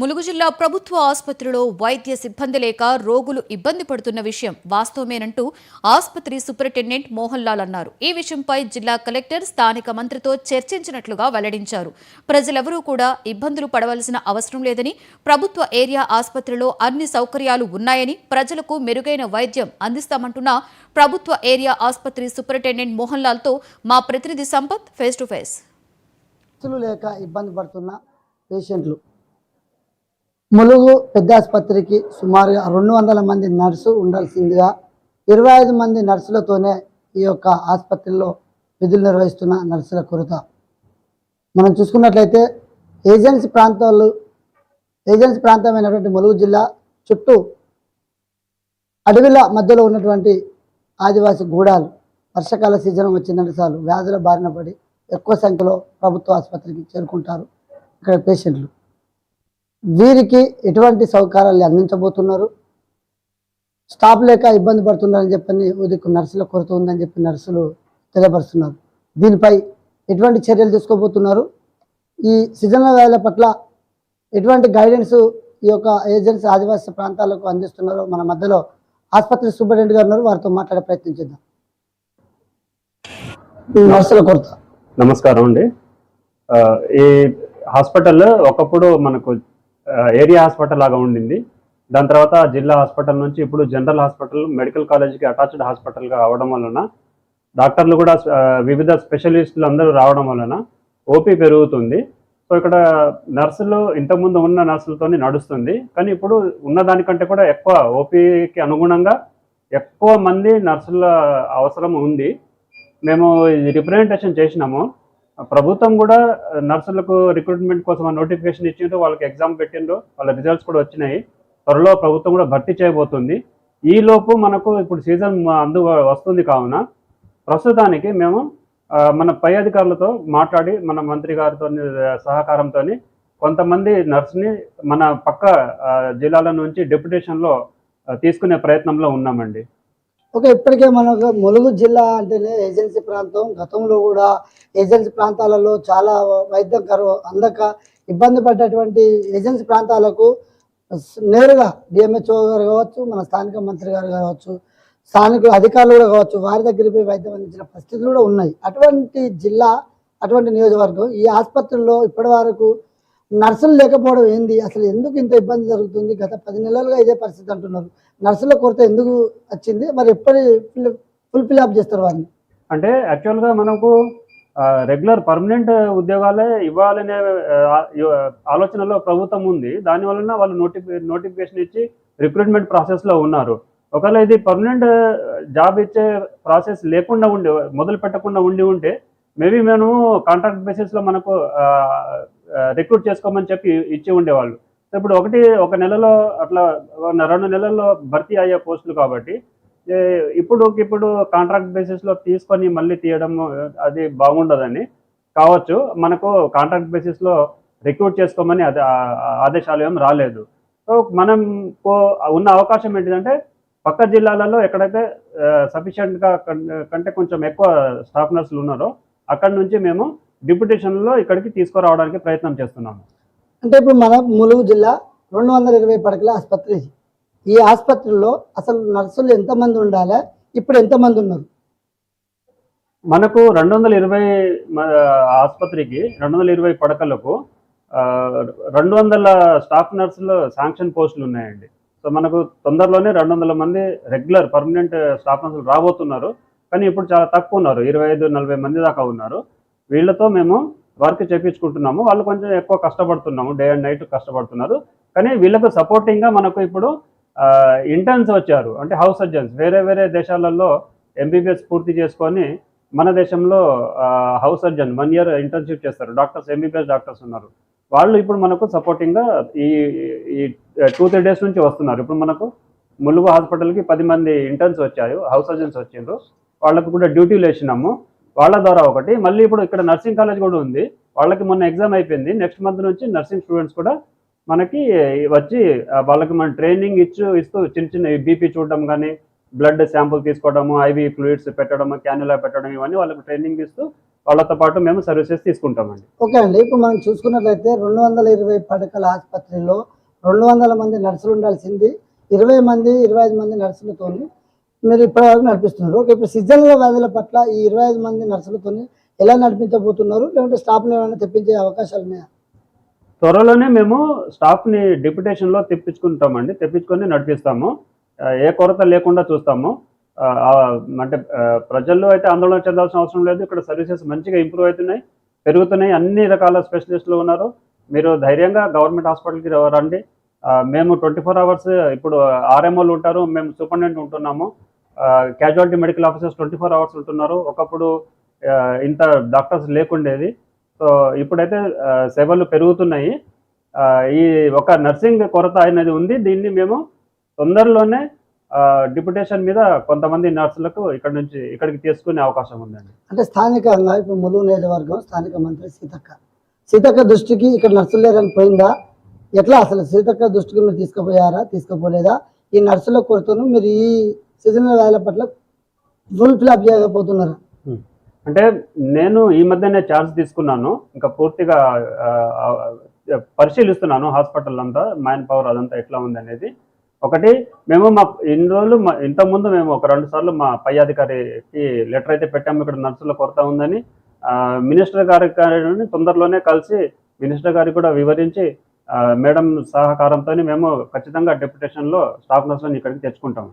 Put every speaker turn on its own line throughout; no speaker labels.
ములుగు జిల్లా ప్రభుత్వ ఆసుపత్రిలో వైద్య సిబ్బంది లేక రోగులు ఇబ్బంది పడుతున్న విషయం వాస్తవమేనంటూ ఆసుపత్రి సూపరింటెండెంట్ మోహన్ లాల్ అన్నారు. ఈ విషయంపై జిల్లా కలెక్టర్ స్థానిక మంత్రితో చర్చించినట్లుగా వెల్లడించారు. ప్రజలెవరూ కూడా ఇబ్బందులు పడవలసిన అవసరం లేదని, ప్రభుత్వ ఏరియా ఆసుపత్రిలో అన్ని సౌకర్యాలు ఉన్నాయని, ప్రజలకు మెరుగైన వైద్యం అందిస్తామంటున్న ప్రభుత్వ ఏరియా ఆసుపత్రి సూపరింటెండెంట్ మోహన్ లాల్తో మా ప్రతినిధి సంపత్ ఫేస్ టు ఫేస్.
లేక ఇబ్బంది పడుతున్న పేషెంట్లు ములుగు పెద్ద ఆసుపత్రికి సుమారుగా 200 మంది నర్సు ఉండాల్సిందిగా 25 మంది నర్సులతోనే ఈ యొక్క ఆసుపత్రిలో విధులు నిర్వహిస్తున్న నర్సుల కొరత మనం చూసుకున్నట్లయితే ఏజెన్సీ ప్రాంతమైనటువంటి ములుగు జిల్లా చుట్టూ అడవిల మధ్యలో ఉన్నటువంటి ఆదివాసీ గూడాలు వర్షాకాల సీజన్ వచ్చిందంటే చాలు వ్యాధుల బారిన పడి ఎక్కువ సంఖ్యలో ప్రభుత్వ ఆసుపత్రికి చేరుకుంటారు ఇక్కడ పేషెంట్లు. వీరికి ఎటువంటి సౌకర్యాలు అందించబోతున్నారు, స్టాఫ్ లేక ఇబ్బంది పడుతున్నారని చెప్పని ఉదయం నర్సుల కొరత ఉందని చెప్పి నర్సులు తెలియపరుస్తున్నారు. దీనిపై ఎటువంటి చర్యలు తీసుకోబోతున్నారు, ఈ సీజనల్ వ్యాధుల పట్ల ఎటువంటి గైడెన్స్ ఈ యొక్క ఏజెన్సీ ఆదివాసీ ప్రాంతాలకు అందిస్తున్నారో మన మధ్యలో ఆసుపత్రి సూపరింటెండెంట్ గారు ఉన్నారు, వారితో మాట్లాడే ప్రయత్నం చేద్దాం. నర్సుల కొరత.
నమస్కారం అండి. ఈ హాస్పిటల్ ఒకప్పుడు మనకు ఏరియా హాస్పిటల్ లాగా ఉండింది. దాని తర్వాత జిల్లా హాస్పిటల్ నుంచి ఇప్పుడు జనరల్ హాస్పిటల్, మెడికల్ కాలేజ్కి అటాచ్డ్ హాస్పిటల్గా అవడం వలన డాక్టర్లు కూడా వివిధ స్పెషలిస్టులు అందరూ రావడం వలన ఓపీ పెరుగుతుంది. సో ఇక్కడ నర్సులు ఇంతకుముందు ఉన్న నర్సులతోనే నడుస్తుంది, కానీ ఇప్పుడు ఉన్నదానికంటే కూడా ఎక్కువ ఓపీకి అనుగుణంగా ఎక్కువ మంది నర్సుల అవసరం ఉంది. మేము రిప్రజెంటేషన్ చేసినాము. ప్రభుత్వం కూడా నర్సులకు రిక్రూట్మెంట్ కోసం నోటిఫికేషన్ ఇచ్చిండ్రు, వాళ్ళకి ఎగ్జామ్ పెట్టిండ్రు, వాళ్ళ రిజల్ట్స్ కూడా వచ్చినాయి. త్వరలో ప్రభుత్వం కూడా భర్తీ చేయబోతుంది. ఈలోపు మనకు ఇప్పుడు సీజన్ వస్తుంది కావున ప్రస్తుతానికి మేము మన పై అధికారులతో మాట్లాడి మన మంత్రి గారితో సహకారంతో కొంతమంది నర్సుని మన పక్క జిల్లాల నుంచి డెప్యుటేషన్లో తీసుకునే ప్రయత్నంలో ఉన్నామండి.
ఓకే, ఇప్పటికే మనకు ములుగు జిల్లా అంటేనే ఏజెన్సీ ప్రాంతం. గతంలో కూడా ఏజెన్సీ ప్రాంతాలలో చాలా వైద్యం అందక ఇబ్బంది పడ్డటువంటి ఏజెన్సీ ప్రాంతాలకు నేరుగా డిఎంహెచ్ఓ గారు కావచ్చు, మన స్థానిక మంత్రి గారు కావచ్చు, స్థానిక అధికారులు కూడా కావచ్చు, వారి దగ్గర పోయి వైద్యం అందించిన పరిస్థితులు కూడా ఉన్నాయి. అటువంటి జిల్లా, అటువంటి నియోజకవర్గం, ఈ ఆసుపత్రుల్లో ఇప్పటి వరకు నర్సులు లేకపోవడం ఏంది, అసలు ఎందుకు ఇంత ఇబ్బంది జరుగుతుంది? గత 10 నెలలుగా ఇదే పరిస్థితి అంటున్నారు. నర్సుల కొరత ఎందుకు వచ్చింది, మరి ఎప్పటి ఫుల్ఫిల్ అప్ చేస్తారు వారిని?
అంటే యాక్చువల్గా మనకు రెగ్యులర్ పర్మనెంట్ ఉద్యోగాలే ఇవ్వాలనే ఆలోచనలో ప్రభుత్వం ఉంది. దానివలన వాళ్ళు నోటిఫికేషన్ ఇచ్చి రిక్రూట్మెంట్ ప్రాసెస్లో ఉన్నారు. ఒకవేళ ఇది పర్మనెంట్ జాబ్ ఇచ్చే ప్రాసెస్ లేకుండా మొదలు పెట్టకుండా ఉంటే మేబీ మేము కాంట్రాక్ట్ బేసిస్లో మనకు రిక్రూట్ చేసుకోమని చెప్పి ఇచ్చి ఉండేవాళ్ళు. ఇప్పుడు ఒక నెలలో అట్లా 2 నెలల్లో భర్తీ అయ్యే పోస్టులు కాబట్టి ఇప్పుడు కాంట్రాక్ట్ బేసిస్లో తీసుకొని మళ్ళీ తీయడం అది బాగుండదని కావచ్చు. మనకు కాంట్రాక్ట్ బేసిస్లో రిక్రూట్ చేసుకోమని అది ఆదేశాలు ఏం రాలేదు. సో మనం ఉన్న అవకాశం ఏంటిదంటే పక్క జిల్లాలలో ఎక్కడైతే సఫిషియెంట్గా కంటే కొంచెం ఎక్కువ స్టాఫ్ నర్సులు ఉన్నారో అక్కడి నుంచి మేము డిప్యుటేషన్లో ఇక్కడికి తీసుకురావడానికి ప్రయత్నం చేస్తున్నాము.
అంటే ఇప్పుడు మన ములుగు జిల్లా 220 పడకల ఆసుపత్రి. ఈ ఆసుపత్రిలో అసలు నర్సులు ఎంతమంది ఉండాలి, ఇప్పుడు ఎంతమంది ఉన్నారు?
మనకు 220 ఆసుపత్రికి 220 పడకలకు 200 స్టాఫ్ నర్సులు శాంక్షన్ పోస్టులు ఉన్నాయండి. సో మనకు తొందరలోనే 200 మంది రెగ్యులర్ పర్మనెంట్ స్టాఫ్ నర్సులు రాబోతున్నారు. కానీ ఇప్పుడు చాలా తక్కువ ఉన్నారు, 25-40 మంది దాకా ఉన్నారు. వీళ్ళతో మేము వర్క్ చేయించుకుంటున్నాము. వాళ్ళు కొంచెం ఎక్కువ కష్టపడుతున్నాము, డే అండ్ నైట్ కష్టపడుతున్నారు. కానీ వీళ్ళకు సపోర్టింగ్గా మనకు ఇప్పుడు ఇంటర్న్స్ వచ్చారు, అంటే హౌస్ సర్జన్స్. వేరే దేశాలలో ఎంబీబీఎస్ పూర్తి చేసుకొని మన దేశంలో హౌస్ సర్జన్ 1 year ఇంటర్న్షిప్ చేస్తారు. డాక్టర్స్, ఎంబీబీఎస్ డాక్టర్స్ ఉన్నారు. వాళ్ళు ఇప్పుడు మనకు సపోర్టింగ్గా ఈ 2-3 days నుంచి వస్తున్నారు. ఇప్పుడు మనకు ములుగు హాస్పిటల్కి 10 మంది ఇంటర్న్స్ వచ్చారు, హౌస్ సర్జన్స్ వచ్చిండ్రు. వాళ్ళకు కూడా డ్యూటీలు వేసినాము. వాళ్ళ ద్వారా ఒకటి, మళ్ళీ ఇప్పుడు ఇక్కడ నర్సింగ్ కాలేజ్ కూడా ఉంది. వాళ్ళకి మొన్న ఎగ్జామ్ అయిపోయింది. నెక్స్ట్ మంత్ నుంచి నర్సింగ్ స్టూడెంట్స్ కూడా మనకి వచ్చి వాళ్ళకి మనం ట్రైనింగ్ ఇస్తూ చిన్న బీపీ చూడడం కానీ, బ్లడ్ శాంపుల్ తీసుకోవడము, ఐవీ ఫ్లూయిడ్స్ పెట్టడం, క్యాన్యులా పెట్టడం, ఇవన్నీ వాళ్ళకి ట్రైనింగ్ ఇస్తూ వాళ్ళతో పాటు మేము సర్వీసెస్ తీసుకుంటామండి.
ఓకే అండి, ఇప్పుడు మనం చూసుకున్నట్లయితే 220 పడకల ఆసుపత్రిలో 200 మంది నర్సులు ఉండాల్సింది 20 మంది 25 మంది నర్సులతో మీరు ఇప్పటివరకు నడిపిస్తున్నారు. ఓకే, ఇప్పుడు సీజనల్ వ్యాధుల పట్ల ఈ 25 మంది నర్సులతో ఎలా నడిపించబోతున్నారు, లేదంటే స్టాఫ్ని ఏమైనా తెప్పించే అవకాశాలు ఉన్నాయా?
త్వరలోనే మేము స్టాఫ్ని డిప్యుటేషన్లో తెప్పించుకొని నడిపిస్తాము. ఏ కొరత లేకుండా చూస్తాము. అంటే ప్రజల్లో అయితే ఆందోళన చెందాల్సిన అవసరం లేదు. ఇక్కడ సర్వీసెస్ మంచిగా ఇంప్రూవ్ అవుతున్నాయి, పెరుగుతున్నాయి. అన్ని రకాల స్పెషలిస్టులు ఉన్నారు. మీరు ధైర్యంగా గవర్నమెంట్ హాస్పిటల్కి రండి. మేము 24 అవర్స్ ఇప్పుడు ఆర్ఎంఓలు ఉంటారు, మేము సూపరింటెండెంట్ ఉంటున్నాము, క్యాజువాలిటీ మెడికల్ ఆఫీసర్స్ 24 అవర్స్ ఉంటున్నారు. ఒకప్పుడు ఇంత డాక్టర్స్ లేకుండేది. సో ఇప్పుడైతే సేవలు పెరుగుతున్నాయి. ఈ ఒక నర్సింగ్ కొరత అనేది ఉంది. దీన్ని మేము తొందరలోనే డిప్యుటేషన్ మీద కొంతమంది నర్సులకు ఇక్కడికి తీసుకునే అవకాశం ఉందండి.
అంటే స్థానికంగా ఇప్పుడు ములుగు నియోజకవర్గం స్థానిక మంత్రి సీతక్క దృష్టికి ఇక్కడ నర్సులు లేరని పోయిందా? ఎట్లా అసలు సీతక్క దృష్టికి మీరు తీసుకుపోలేదా? ఈ నర్సుల కొరతను మీరు ఈ సీజనల్ వ్యాధుల పట్ల ఫుల్ఫిల్ చేయకపోతున్నారా?
అంటే నేను ఈ మధ్యనే ఛార్జ్ తీసుకున్నాను. ఇంకా పూర్తిగా పరిశీలిస్తున్నాను హాస్పిటల్ అంతా, మ్యాన్ పవర్ అదంతా ఎట్లా ఉంది అనేది. ఒకటి, మేము ఇన్ని రోజులు ఇంతకుముందు మేము ఒక 2 సార్లు మా పై అధికారికి లెటర్ అయితే పెట్టాము, ఇక్కడ నర్సుల కొరత ఉందని. మినిస్టర్ గారిని తొందరలోనే కలిసి మినిస్టర్ గారికి కూడా వివరించి మేడం సహకారంతో మేము ఖచ్చితంగా డెప్యుటేషన్లో స్టాఫ్ నర్సులను ఇక్కడికి తెచ్చుకుంటాము.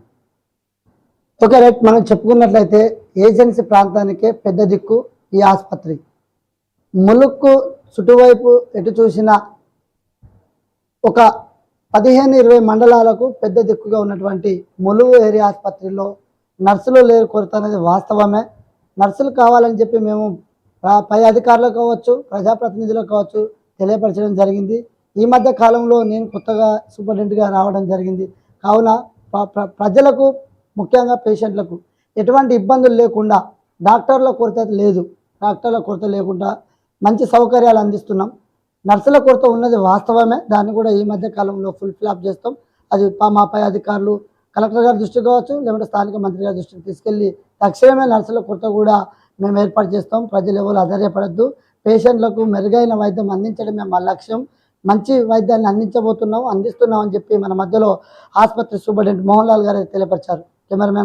ఓకే రైట్, మనం చెప్పుకున్నట్లయితే ఏజెన్సీ ప్రాంతానికే పెద్ద దిక్కు ఈ ఆసుపత్రి. ములుక్కు చుట్టువైపు ఎటు చూసినా ఒక 15-20 మండలాలకు పెద్ద దిక్కుగా ఉన్నటువంటి ములుగు ఏరియా ఆసుపత్రిలో నర్సులు లేరు కొరత అనేది వాస్తవమే. నర్సులు కావాలని చెప్పి మేము పై అధికారులు కావచ్చు, ప్రజాప్రతినిధులకు కావచ్చు తెలియపరచడం జరిగింది. ఈ మధ్య కాలంలో నేను కొత్తగా సూపరింటెండెంట్గా రావడం జరిగింది. కావున ప్రజలకు ముఖ్యంగా పేషెంట్లకు ఎటువంటి ఇబ్బందులు లేకుండా డాక్టర్ల కొరత లేదు, డాక్టర్ల కొరత లేకుండా మంచి సౌకర్యాలు అందిస్తున్నాం. నర్సుల కొరత ఉన్నది వాస్తవమే, దాన్ని కూడా ఈ మధ్య కాలంలో ఫుల్ఫిల్ చేస్తాం. అది మా పై అధికారులు కలెక్టర్ గారి దృష్టికి కావచ్చు, లేకుంటే స్థానిక మంత్రి గారి దృష్టికి తీసుకెళ్ళి తక్షణమే నర్సుల కొరత కూడా మేము ఏర్పాటు చేస్తాం. ప్రజలు ఎవరు ఆధారపడద్దు, పేషెంట్లకు మెరుగైన వైద్యం అందించడమే మా లక్ష్యం. మంచి వైద్యాన్ని అందిస్తున్నాం అని చెప్పి మన మధ్యలో ఆసుపత్రి సూపరింటెండెంట్ మోహన్ లాల్ గారు తెలియపరిచారు. కెమెరామెన్